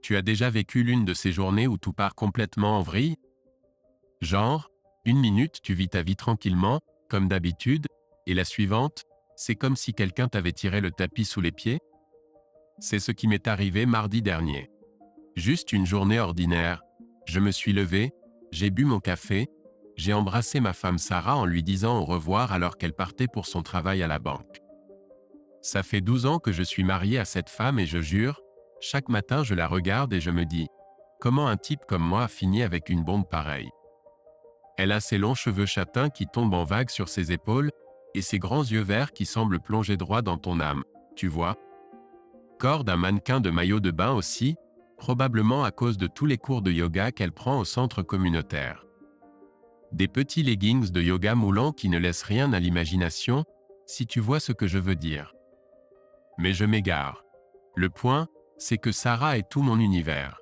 Tu as déjà vécu l'une de ces journées où tout part complètement en vrille? Genre, une minute tu vis ta vie tranquillement, comme d'habitude, et la suivante, c'est comme si quelqu'un t'avait tiré le tapis sous les pieds? C'est ce qui m'est arrivé mardi dernier. Juste une journée ordinaire. Je me suis levé, j'ai bu mon café, j'ai embrassé ma femme Sarah en lui disant au revoir alors qu'elle partait pour son travail à la banque. Ça fait 12 ans que je suis marié à cette femme et je jure, chaque matin je la regarde et je me dis, comment un type comme moi a fini avec une bombe pareille? Elle a ses longs cheveux châtains qui tombent en vagues sur ses épaules et ses grands yeux verts qui semblent plonger droit dans ton âme, tu vois? Corps d'un mannequin de maillot de bain aussi, probablement à cause de tous les cours de yoga qu'elle prend au centre communautaire. Des petits leggings de yoga moulants qui ne laissent rien à l'imagination, si tu vois ce que je veux dire. Mais je m'égare. Le point, c'est que Sarah est tout mon univers.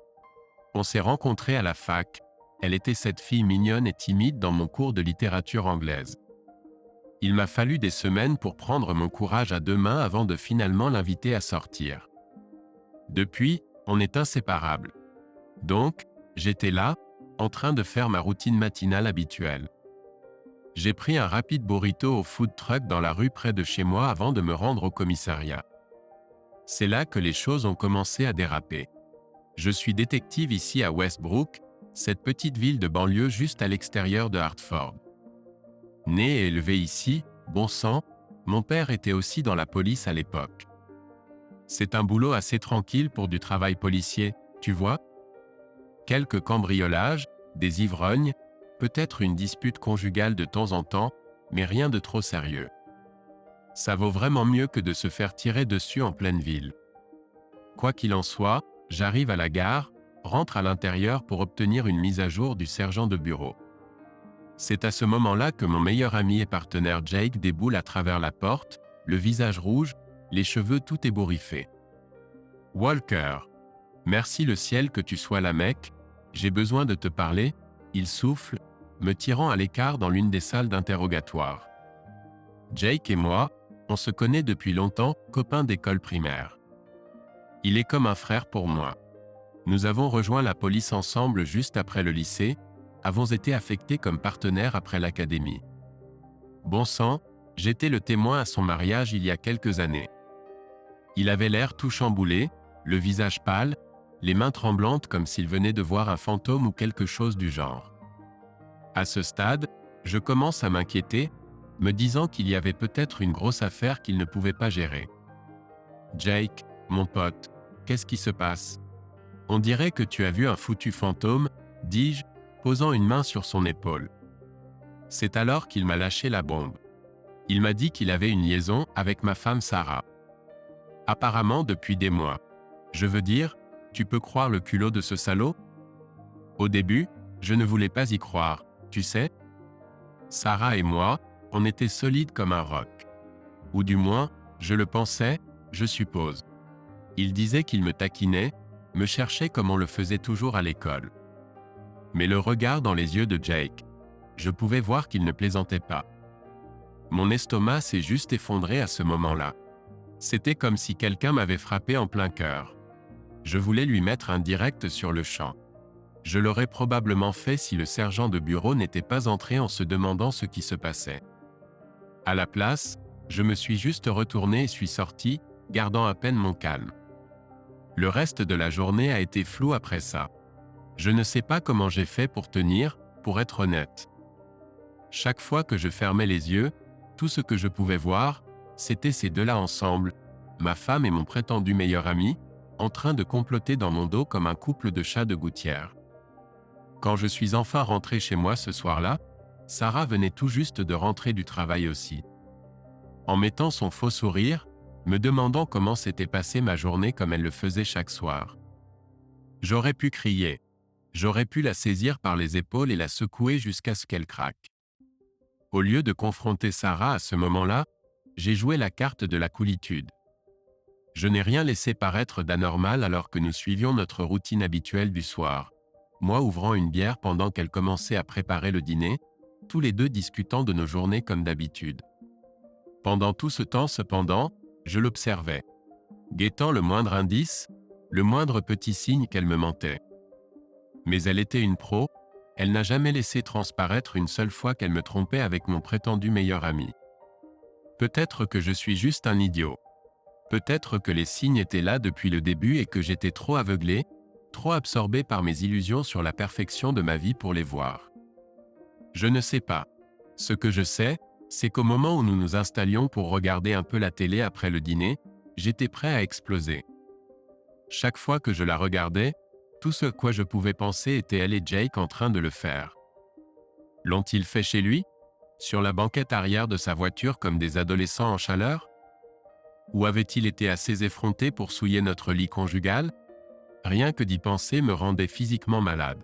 On s'est rencontrés à la fac, elle était cette fille mignonne et timide dans mon cours de littérature anglaise. Il m'a fallu des semaines pour prendre mon courage à deux mains avant de finalement l'inviter à sortir. Depuis, on est inséparables. Donc, j'étais là, en train de faire ma routine matinale habituelle. J'ai pris un rapide burrito au food truck dans la rue près de chez moi avant de me rendre au commissariat. C'est là que les choses ont commencé à déraper. Je suis détective ici à Westbrook, cette petite ville de banlieue juste à l'extérieur de Hartford. Né et élevé ici, bon sang, mon père était aussi dans la police à l'époque. C'est un boulot assez tranquille pour du travail policier, tu vois? Quelques cambriolages, des ivrognes, peut-être une dispute conjugale de temps en temps, mais rien de trop sérieux. Ça vaut vraiment mieux que de se faire tirer dessus en pleine ville. Quoi qu'il en soit, j'arrive à la gare, rentre à l'intérieur pour obtenir une mise à jour du sergent de bureau. C'est à ce moment-là que mon meilleur ami et partenaire Jake déboule à travers la porte, le visage rouge, les cheveux tout ébouriffés. Walker, merci le ciel que tu sois là mec, j'ai besoin de te parler, il souffle, me tirant à l'écart dans l'une des salles d'interrogatoire. Jake et moi, on se connaît depuis longtemps, copains d'école primaire. Il est comme un frère pour moi. Nous avons rejoint la police ensemble juste après le lycée, avons été affectés comme partenaires après l'académie. Bon sang, j'étais le témoin à son mariage il y a quelques années. Il avait l'air tout chamboulé, le visage pâle, les mains tremblantes comme s'il venait de voir un fantôme ou quelque chose du genre. À ce stade, je commence à m'inquiéter, me disant qu'il y avait peut-être une grosse affaire qu'il ne pouvait pas gérer. Jake, mon pote, qu'est-ce qui se passe? On dirait que tu as vu un foutu fantôme, dis-je, posant une main sur son épaule. C'est alors qu'il m'a lâché la bombe. Il m'a dit qu'il avait une liaison avec ma femme Sarah. Apparemment depuis des mois. Je veux dire, tu peux croire le culot de ce salaud? Au début, je ne voulais pas y croire, tu sais. Sarah et moi, on était solides comme un roc. Ou du moins, je le pensais, je suppose. Il disait qu'il me taquinait, me cherchait comme on le faisait toujours à l'école. Mais le regard dans les yeux de Jake, je pouvais voir qu'il ne plaisantait pas. Mon estomac s'est juste effondré à ce moment-là. C'était comme si quelqu'un m'avait frappé en plein cœur. Je voulais lui mettre un direct sur le champ. Je l'aurais probablement fait si le sergent de bureau n'était pas entré en se demandant ce qui se passait. À la place, je me suis juste retourné et suis sorti, gardant à peine mon calme. Le reste de la journée a été flou après ça. Je ne sais pas comment j'ai fait pour tenir, pour être honnête. Chaque fois que je fermais les yeux, tout ce que je pouvais voir, c'était ces deux-là ensemble, ma femme et mon prétendu meilleur ami, en train de comploter dans mon dos comme un couple de chats de gouttière. Quand je suis enfin rentré chez moi ce soir-là, Sarah venait tout juste de rentrer du travail aussi. En mettant son faux sourire, me demandant comment s'était passée ma journée comme elle le faisait chaque soir. J'aurais pu crier. J'aurais pu la saisir par les épaules et la secouer jusqu'à ce qu'elle craque. Au lieu de confronter Sarah à ce moment-là, j'ai joué la carte de la coolitude. Je n'ai rien laissé paraître d'anormal alors que nous suivions notre routine habituelle du soir, moi ouvrant une bière pendant qu'elle commençait à préparer le dîner, tous les deux discutant de nos journées comme d'habitude. Pendant tout ce temps cependant, je l'observais. Guettant le moindre indice, le moindre petit signe qu'elle me mentait. Mais elle était une pro, elle n'a jamais laissé transparaître une seule fois qu'elle me trompait avec mon prétendu meilleur ami. Peut-être que je suis juste un idiot. Peut-être que les signes étaient là depuis le début et que j'étais trop aveuglé, trop absorbé par mes illusions sur la perfection de ma vie pour les voir. Je ne sais pas. Ce que je sais, c'est qu'au moment où nous nous installions pour regarder un peu la télé après le dîner, j'étais prêt à exploser. Chaque fois que je la regardais, tout ce à quoi je pouvais penser était elle et Jake en train de le faire. L'ont-ils fait chez lui? Sur la banquette arrière de sa voiture comme des adolescents en chaleur? Ou avait-il été assez effronté pour souiller notre lit conjugal? Rien que d'y penser me rendait physiquement malade.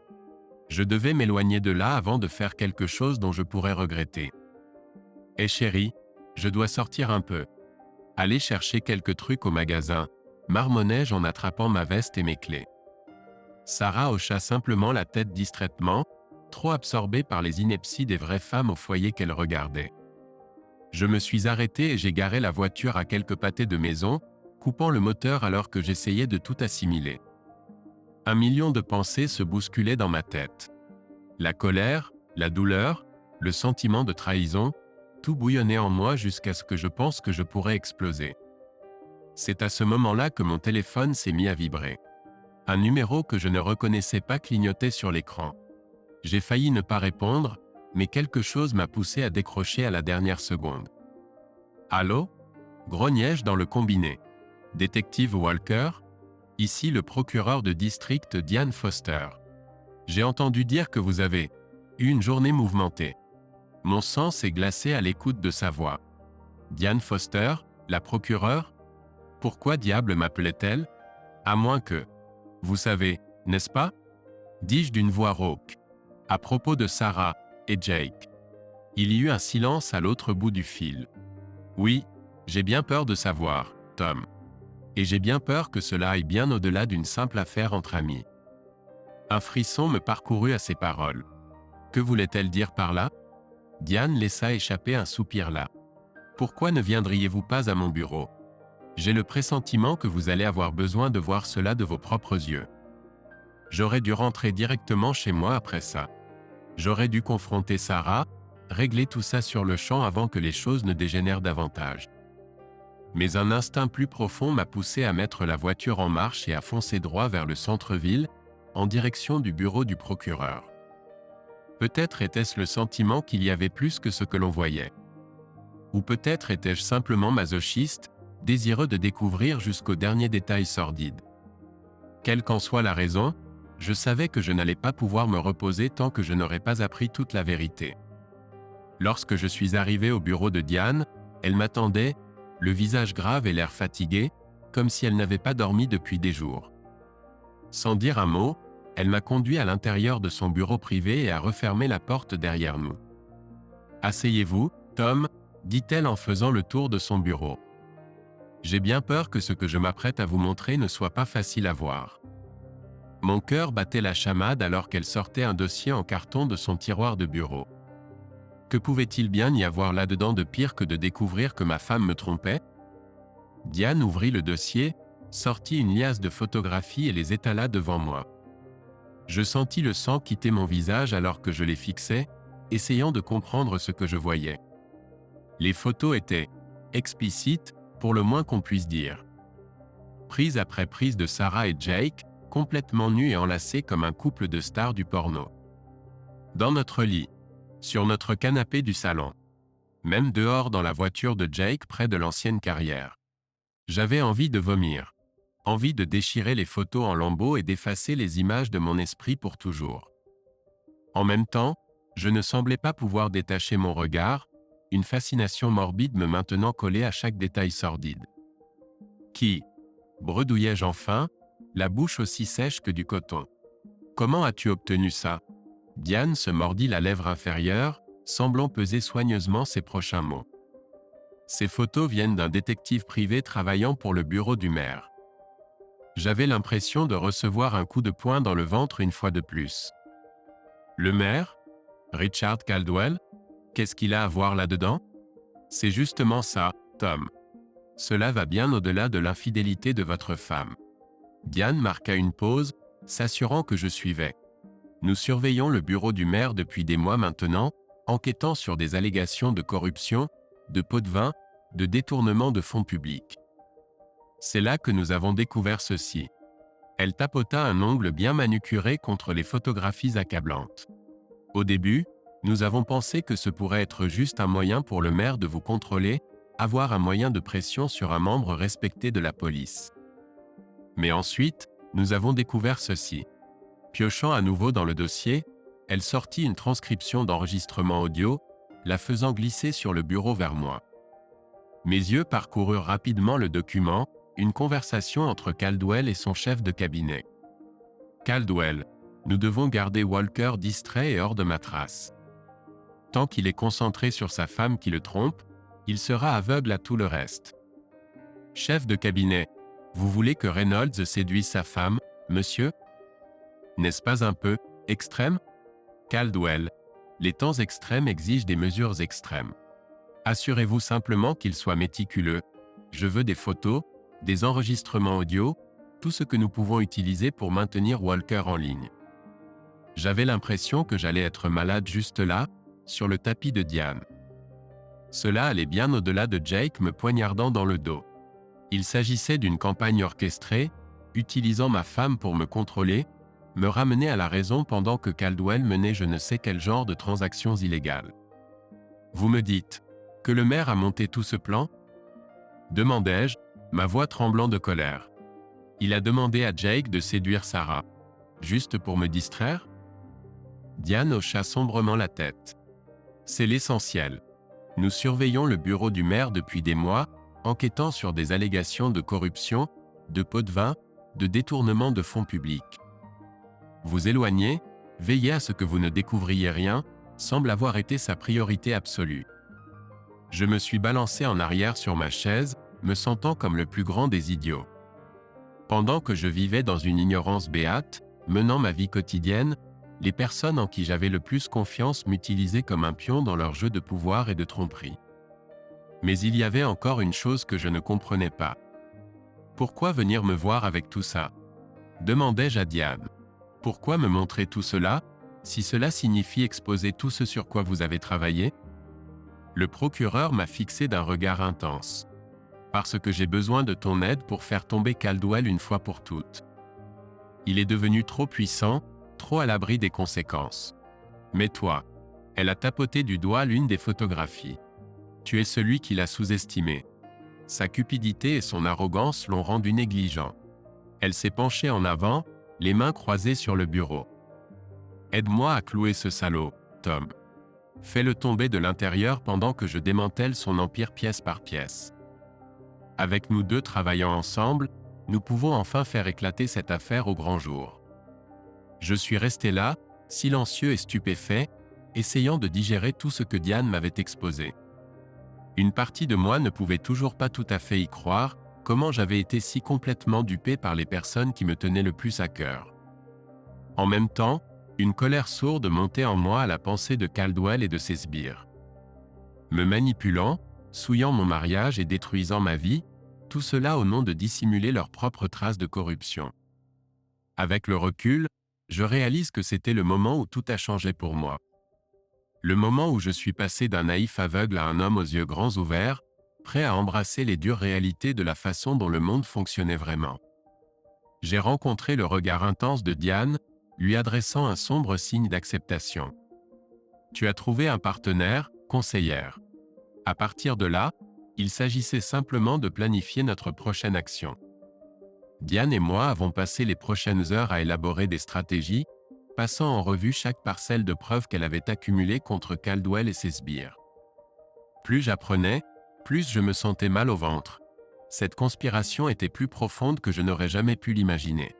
Je devais m'éloigner de là avant de faire quelque chose dont je pourrais regretter. Eh chérie, je dois sortir un peu. Aller chercher quelques trucs au magasin, marmonnai-je en attrapant ma veste et mes clés. Sarah hocha simplement la tête distraitement, trop absorbée par les inepties des vraies femmes au foyer qu'elle regardait. Je me suis arrêté et j'ai garé la voiture à quelques pâtés de maison, coupant le moteur alors que j'essayais de tout assimiler. 1 million de pensées se bousculaient dans ma tête. La colère, la douleur, le sentiment de trahison, tout bouillonnait en moi jusqu'à ce que je pense que je pourrais exploser. C'est à ce moment-là que mon téléphone s'est mis à vibrer. Un numéro que je ne reconnaissais pas clignotait sur l'écran. J'ai failli ne pas répondre, mais quelque chose m'a poussé à décrocher à la dernière seconde. « Allô ?» grognai-je dans le combiné. « Détective Walker ? Ici le procureur de district Diane Foster. J'ai entendu dire que vous avez eu une journée mouvementée. » Mon sang s'est glacé à l'écoute de sa voix. Diane Foster, la procureure? Pourquoi diable m'appelait-elle? À moins que... Vous savez, n'est-ce pas? Dis-je d'une voix rauque. À propos de Sarah et Jake. Il y eut un silence à l'autre bout du fil. Oui, j'ai bien peur de savoir, Tom. Et j'ai bien peur que cela aille bien au-delà d'une simple affaire entre amis. Un frisson me parcourut à ces paroles. Que voulait-elle dire par là? Diane laissa échapper un soupir là. Pourquoi ne viendriez-vous pas à mon bureau? J'ai le pressentiment que vous allez avoir besoin de voir cela de vos propres yeux. J'aurais dû rentrer directement chez moi après ça. J'aurais dû confronter Sarah, régler tout ça sur le champ avant que les choses ne dégénèrent davantage. Mais un instinct plus profond m'a poussé à mettre la voiture en marche et à foncer droit vers le centre-ville, en direction du bureau du procureur. Peut-être était-ce le sentiment qu'il y avait plus que ce que l'on voyait. Ou peut-être étais-je simplement masochiste, désireux de découvrir jusqu'au dernier détail sordide. Quelle qu'en soit la raison, je savais que je n'allais pas pouvoir me reposer tant que je n'aurais pas appris toute la vérité. Lorsque je suis arrivé au bureau de Diane, elle m'attendait, le visage grave et l'air fatigué, comme si elle n'avait pas dormi depuis des jours. Sans dire un mot, elle m'a conduit à l'intérieur de son bureau privé et a refermé la porte derrière nous. « Asseyez-vous, Tom », dit-elle en faisant le tour de son bureau. « J'ai bien peur que ce que je m'apprête à vous montrer ne soit pas facile à voir. » Mon cœur battait la chamade alors qu'elle sortait un dossier en carton de son tiroir de bureau. Que pouvait-il bien y avoir là-dedans de pire que de découvrir que ma femme me trompait? Diane ouvrit le dossier, sortit une liasse de photographies et les étala devant moi. Je sentis le sang quitter mon visage alors que je les fixais, essayant de comprendre ce que je voyais. Les photos étaient explicites, pour le moins qu'on puisse dire. Prise après prise de Sarah et Jake, complètement nus et enlacés comme un couple de stars du porno. Dans notre lit, sur notre canapé du salon, même dehors dans la voiture de Jake près de l'ancienne carrière. J'avais envie de vomir, envie de déchirer les photos en lambeaux et d'effacer les images de mon esprit pour toujours. En même temps, je ne semblais pas pouvoir détacher mon regard, une fascination morbide me maintenant collé à chaque détail sordide. Qui? Bredouillai-je enfin, la bouche aussi sèche que du coton. Comment as-tu obtenu ça? Diane se mordit la lèvre inférieure, semblant peser soigneusement ses prochains mots. Ces photos viennent d'un détective privé travaillant pour le bureau du maire. J'avais l'impression de recevoir un coup de poing dans le ventre une fois de plus. Le maire? Richard Caldwell? Qu'est-ce qu'il a à voir là-dedans? C'est justement ça, Tom. Cela va bien au-delà de l'infidélité de votre femme. Diane marqua une pause, s'assurant que je suivais. Nous surveillons le bureau du maire depuis des mois maintenant, enquêtant sur des allégations de corruption, de pots de vin, de détournement de fonds publics. C'est là que nous avons découvert ceci. Elle tapota un ongle bien manucuré contre les photographies accablantes. Au début, nous avons pensé que ce pourrait être juste un moyen pour le maire de vous contrôler, avoir un moyen de pression sur un membre respecté de la police. Mais ensuite, nous avons découvert ceci. Piochant à nouveau dans le dossier, elle sortit une transcription d'enregistrement audio, la faisant glisser sur le bureau vers moi. Mes yeux parcoururent rapidement le document, une conversation entre Caldwell et son chef de cabinet. Caldwell, nous devons garder Walker distrait et hors de ma trace. Tant qu'il est concentré sur sa femme qui le trompe, il sera aveugle à tout le reste. Chef de cabinet, vous voulez que Reynolds séduise sa femme, monsieur? N'est-ce pas un peu extrême? Caldwell, les temps extrêmes exigent des mesures extrêmes. Assurez-vous simplement qu'il soit méticuleux. Je veux des photos, des enregistrements audio, tout ce que nous pouvons utiliser pour maintenir Walker en ligne. J'avais l'impression que j'allais être malade juste là, sur le tapis de Diane. Cela allait bien au-delà de Jake me poignardant dans le dos. Il s'agissait d'une campagne orchestrée, utilisant ma femme pour me contrôler, me ramener à la raison pendant que Caldwell menait je ne sais quel genre de transactions illégales. Vous me dites que le maire a monté tout ce plan? Demandai-je, ma voix tremblant de colère. Il a demandé à Jake de séduire Sarah. Juste pour me distraire? Diane hocha sombrement la tête. C'est l'essentiel. Nous surveillons le bureau du maire depuis des mois, enquêtant sur des allégations de corruption, de pots de vin, de détournement de fonds publics. Vous éloigner, veiller à ce que vous ne découvriez rien, semble avoir été sa priorité absolue. Je me suis balancé en arrière sur ma chaise, me sentant comme le plus grand des idiots. Pendant que je vivais dans une ignorance béate, menant ma vie quotidienne, les personnes en qui j'avais le plus confiance m'utilisaient comme un pion dans leur jeu de pouvoir et de tromperie. Mais il y avait encore une chose que je ne comprenais pas. Pourquoi venir me voir avec tout ça? Demandai-je à Diane. Pourquoi me montrer tout cela, si cela signifie exposer tout ce sur quoi vous avez travaillé? Le procureur m'a fixé d'un regard intense. Parce que j'ai besoin de ton aide pour faire tomber Caldwell une fois pour toutes. Il est devenu trop puissant, trop à l'abri des conséquences. Mais toi, elle a tapoté du doigt l'une des photographies. Tu es celui qui l'a sous-estimé. Sa cupidité et son arrogance l'ont rendu négligent. Elle s'est penchée en avant, les mains croisées sur le bureau. Aide-moi à clouer ce salaud, Tom. Fais-le tomber de l'intérieur pendant que je démantèle son empire pièce par pièce. Avec nous deux travaillant ensemble, nous pouvons enfin faire éclater cette affaire au grand jour. Je suis resté là, silencieux et stupéfait, essayant de digérer tout ce que Diane m'avait exposé. Une partie de moi ne pouvait toujours pas tout à fait y croire, comment j'avais été si complètement dupé par les personnes qui me tenaient le plus à cœur. En même temps, une colère sourde montait en moi à la pensée de Caldwell et de ses sbires. Me manipulant, souillant mon mariage et détruisant ma vie, tout cela au nom de dissimuler leurs propres traces de corruption. Avec le recul, je réalise que c'était le moment où tout a changé pour moi. Le moment où je suis passé d'un naïf aveugle à un homme aux yeux grands ouverts, prêt à embrasser les dures réalités de la façon dont le monde fonctionnait vraiment. J'ai rencontré le regard intense de Diane, lui adressant un sombre signe d'acceptation. Tu as trouvé un partenaire, conseillère. À partir de là, il s'agissait simplement de planifier notre prochaine action. Diane et moi avons passé les prochaines heures à élaborer des stratégies, passant en revue chaque parcelle de preuves qu'elle avait accumulée contre Caldwell et ses sbires. Plus j'apprenais, plus je me sentais mal au ventre. Cette conspiration était plus profonde que je n'aurais jamais pu l'imaginer.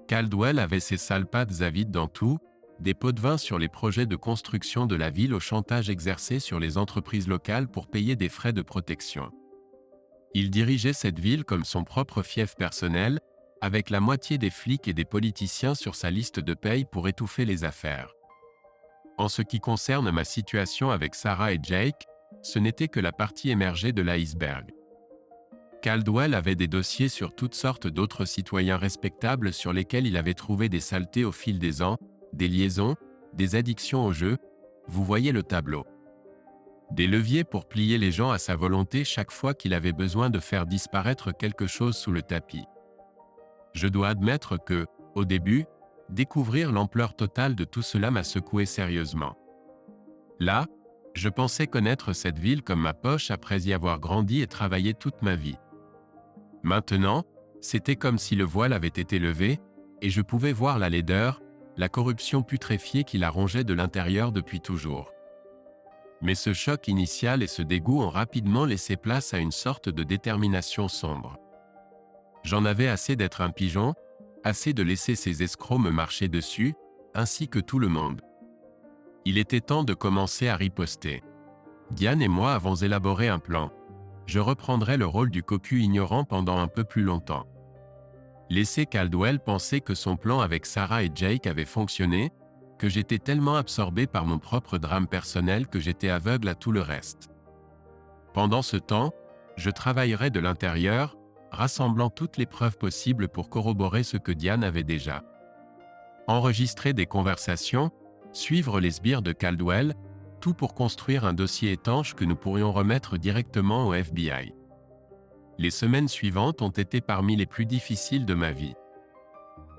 Caldwell avait ses sales pattes à vide dans tout, des pots de vin sur les projets de construction de la ville au chantage exercé sur les entreprises locales pour payer des frais de protection. Il dirigeait cette ville comme son propre fief personnel, avec la moitié des flics et des politiciens sur sa liste de paye pour étouffer les affaires. En ce qui concerne ma situation avec Sarah et Jake, ce n'était que la partie émergée de l'iceberg. Caldwell avait des dossiers sur toutes sortes d'autres citoyens respectables sur lesquels il avait trouvé des saletés au fil des ans, des liaisons, des addictions au jeu, vous voyez le tableau. Des leviers pour plier les gens à sa volonté chaque fois qu'il avait besoin de faire disparaître quelque chose sous le tapis. Je dois admettre que, au début, découvrir l'ampleur totale de tout cela m'a secoué sérieusement. Là, je pensais connaître cette ville comme ma poche après y avoir grandi et travaillé toute ma vie. Maintenant, c'était comme si le voile avait été levé, et je pouvais voir la laideur, la corruption putréfiée qui la rongeait de l'intérieur depuis toujours. Mais ce choc initial et ce dégoût ont rapidement laissé place à une sorte de détermination sombre. J'en avais assez d'être un pigeon, assez de laisser ces escrocs me marcher dessus, ainsi que tout le monde. Il était temps de commencer à riposter. Diane et moi avons élaboré un plan. Je reprendrai le rôle du cocu ignorant pendant un peu plus longtemps. Laisser Caldwell penser que son plan avec Sarah et Jake avait fonctionné, que j'étais tellement absorbé par mon propre drame personnel que j'étais aveugle à tout le reste. Pendant ce temps, je travaillerai de l'intérieur, rassemblant toutes les preuves possibles pour corroborer ce que Diane avait déjà. Enregistrer des conversations, suivre les sbires de Caldwell, tout pour construire un dossier étanche que nous pourrions remettre directement au FBI. Les semaines suivantes ont été parmi les plus difficiles de ma vie.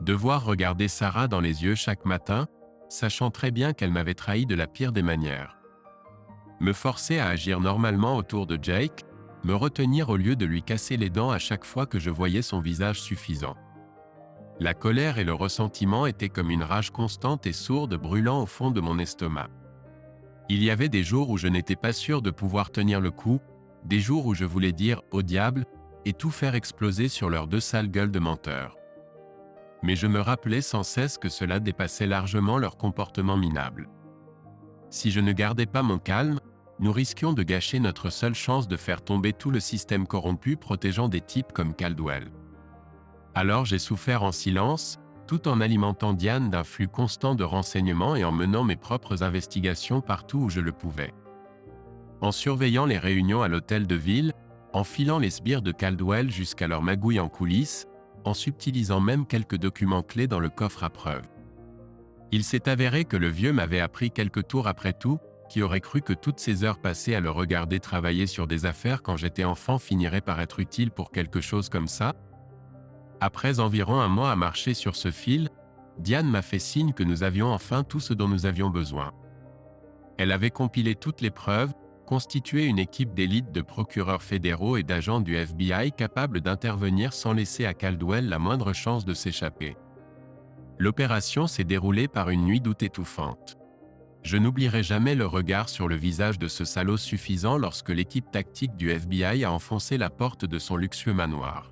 Devoir regarder Sarah dans les yeux chaque matin, sachant très bien qu'elle m'avait trahi de la pire des manières. Me forcer à agir normalement autour de Jake, me retenir au lieu de lui casser les dents à chaque fois que je voyais son visage suffisant. La colère et le ressentiment étaient comme une rage constante et sourde brûlant au fond de mon estomac. Il y avait des jours où je n'étais pas sûr de pouvoir tenir le coup, des jours où je voulais dire « au diable » et tout faire exploser sur leurs deux sales gueules de menteurs. Mais je me rappelais sans cesse que cela dépassait largement leur comportement minable. Si je ne gardais pas mon calme, nous risquions de gâcher notre seule chance de faire tomber tout le système corrompu protégeant des types comme Caldwell. Alors j'ai souffert en silence, tout en alimentant Diane d'un flux constant de renseignements et en menant mes propres investigations partout où je le pouvais. En surveillant les réunions à l'hôtel de ville, en filant les sbires de Caldwell jusqu'à leur magouille en coulisses, en subtilisant même quelques documents clés dans le coffre à preuves. Il s'est avéré que le vieux m'avait appris quelques tours après tout, qui aurait cru que toutes ces heures passées à le regarder travailler sur des affaires quand j'étais enfant finiraient par être utiles pour quelque chose comme ça. Après environ un mois à marcher sur ce fil, Diane m'a fait signe que nous avions enfin tout ce dont nous avions besoin. Elle avait compilé toutes les preuves, constitué une équipe d'élite de procureurs fédéraux et d'agents du FBI capables d'intervenir sans laisser à Caldwell la moindre chance de s'échapper. L'opération s'est déroulée par une nuit d'août étouffante. Je n'oublierai jamais le regard sur le visage de ce salaud suffisant lorsque l'équipe tactique du FBI a enfoncé la porte de son luxueux manoir.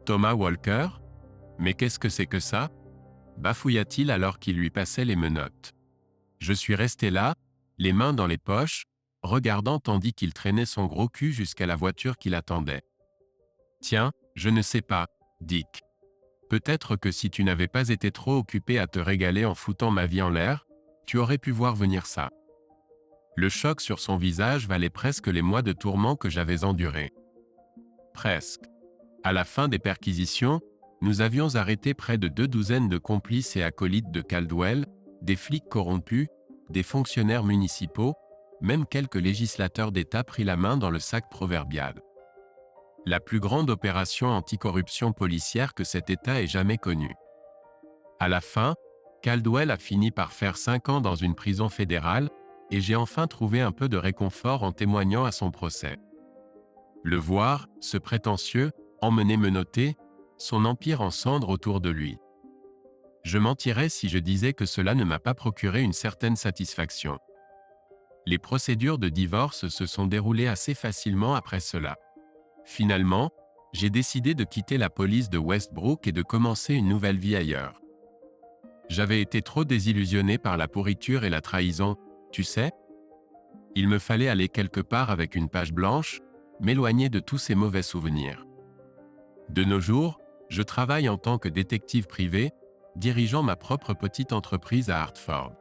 Thomas Walker ? Mais qu'est-ce que c'est que ça ? Bafouilla-t-il alors qu'il lui passait les menottes. Je suis resté là, les mains dans les poches, regardant tandis qu'il traînait son gros cul jusqu'à la voiture qui l'attendait. Tiens, je ne sais pas, Dick. Peut-être que si tu n'avais pas été trop occupé à te régaler en foutant ma vie en l'air, tu aurais pu voir venir ça. Le choc sur son visage valait presque les mois de tourments que j'avais endurés. Presque. À la fin des perquisitions, nous avions arrêté près de 2 douzaines de complices et acolytes de Caldwell, des flics corrompus, des fonctionnaires municipaux, même quelques législateurs d'État pris la main dans le sac proverbial. La plus grande opération anticorruption policière que cet État ait jamais connue. À la fin, Caldwell a fini par faire 5 ans dans une prison fédérale, et j'ai enfin trouvé un peu de réconfort en témoignant à son procès. Le voir, ce prétentieux, emmené menotté, son empire en cendres autour de lui. Je mentirais si je disais que cela ne m'a pas procuré une certaine satisfaction. Les procédures de divorce se sont déroulées assez facilement après cela. Finalement, j'ai décidé de quitter la police de Westbrook et de commencer une nouvelle vie ailleurs. J'avais été trop désillusionné par la pourriture et la trahison, tu sais. Il me fallait aller quelque part avec une page blanche, m'éloigner de tous ces mauvais souvenirs. De nos jours, je travaille en tant que détective privé, dirigeant ma propre petite entreprise à Hartford.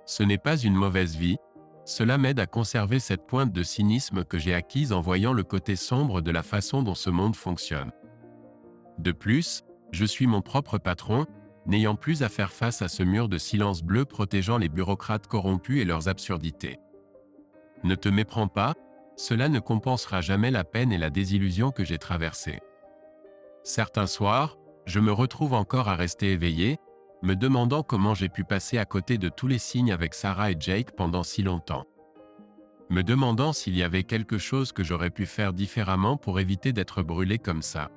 Ce n'est pas une mauvaise vie, Cela m'aide à conserver cette pointe de cynisme que j'ai acquise en voyant le côté sombre de la façon dont ce monde fonctionne. De plus, je suis mon propre patron, n'ayant plus à faire face à ce mur de silence bleu protégeant les bureaucrates corrompus et leurs absurdités. Ne te méprends pas, cela ne compensera jamais la peine et la désillusion que j'ai traversées. Certains soirs, je me retrouve encore à rester éveillé, me demandant comment j'ai pu passer à côté de tous les signes avec Sarah et Jake pendant si longtemps. Me demandant s'il y avait quelque chose que j'aurais pu faire différemment pour éviter d'être brûlé comme ça.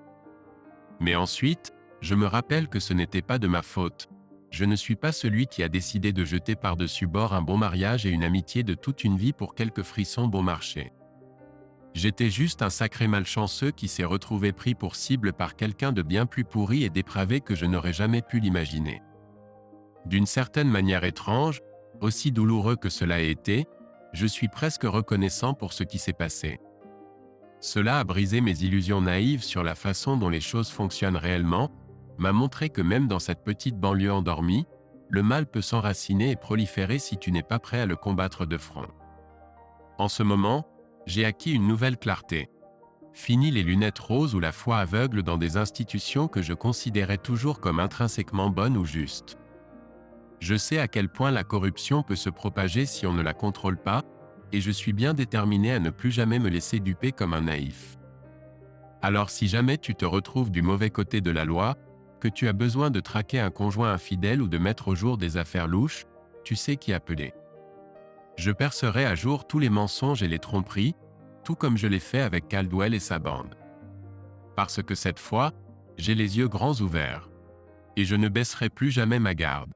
Mais ensuite, je me rappelle que ce n'était pas de ma faute. Je ne suis pas celui qui a décidé de jeter par-dessus bord un bon mariage et une amitié de toute une vie pour quelques frissons bon marché. J'étais juste un sacré malchanceux qui s'est retrouvé pris pour cible par quelqu'un de bien plus pourri et dépravé que je n'aurais jamais pu l'imaginer. D'une certaine manière étrange, aussi douloureux que cela ait été, je suis presque reconnaissant pour ce qui s'est passé. Cela a brisé mes illusions naïves sur la façon dont les choses fonctionnent réellement, m'a montré que même dans cette petite banlieue endormie, le mal peut s'enraciner et proliférer si tu n'es pas prêt à le combattre de front. En ce moment, j'ai acquis une nouvelle clarté. Fini les lunettes roses ou la foi aveugle dans des institutions que je considérais toujours comme intrinsèquement bonnes ou justes. Je sais à quel point la corruption peut se propager si on ne la contrôle pas, et je suis bien déterminé à ne plus jamais me laisser duper comme un naïf. Alors si jamais tu te retrouves du mauvais côté de la loi, que tu as besoin de traquer un conjoint infidèle ou de mettre au jour des affaires louches, tu sais qui appeler. Je percerai à jour tous les mensonges et les tromperies, tout comme je l'ai fait avec Caldwell et sa bande. Parce que cette fois, j'ai les yeux grands ouverts. Et je ne baisserai plus jamais ma garde.